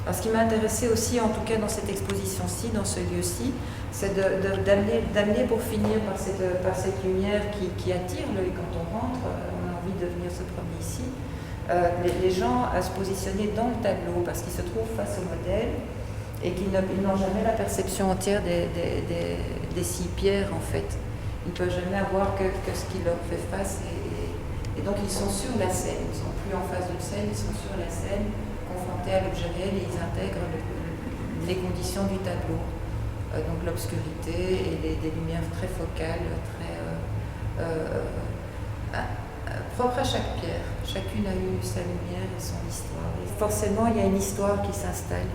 Alors, ce qui m'a intéressé aussi, en tout cas dans cette exposition-ci, dans ce lieu-ci, c'est d'amener pour finir par cette lumière qui attire l'œil quand on rentre. On a envie de venir se promener ici. Les gens à se positionner dans le tableau parce qu'ils se trouvent face au modèle et qu'ils n'ont jamais la perception entière des 6 pierres en fait. Ils ne peuvent jamais avoir que ce qui leur fait face et donc ils sont sur la scène, ils ne sont plus en face d'une scène, ils sont sur la scène, confrontés à l'objet réel et ils intègrent les conditions du tableau. Donc l'obscurité et des lumières très focales, très propres à chaque pierre. Chacune a eu sa lumière et son histoire. Et forcément, il y a une histoire qui s'installe.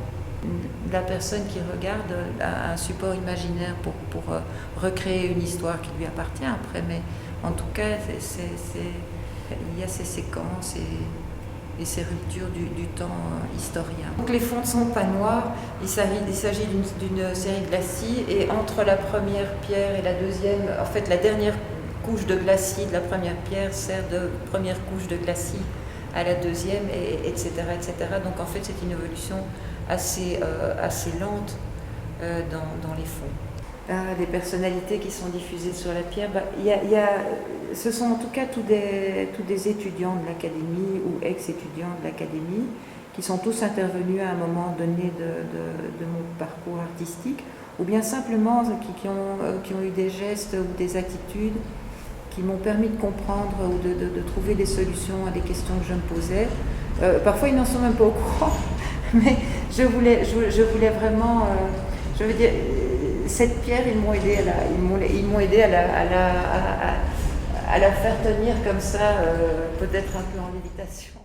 La personne qui regarde a un support imaginaire pour recréer une histoire qui lui appartient après, mais en tout cas, il y a ces séquences et ces ruptures du temps historien. Donc les fonds ne sont pas noirs, il s'agit d'une série de glacis et entre la première pierre et la deuxième, en fait la dernière couche de glacis de la première pierre sert de première couche de glacis à la deuxième, etc., etc. Donc en fait c'est une évolution assez lente dans les fonds. Les personnalités qui sont diffusées sur la pierre, ce sont en tout cas tous des étudiants de l'académie ou ex-étudiants de l'académie qui sont tous intervenus à un moment donné de mon parcours artistique, ou bien simplement qui ont eu des gestes ou des attitudes qui m'ont permis de comprendre ou de trouver des solutions à des questions que je me posais. Parfois ils n'en sont même pas au courant, mais je voulais vraiment, je veux dire, cette pierre, ils m'ont aidé à la faire tenir comme ça, peut-être un peu en lévitation.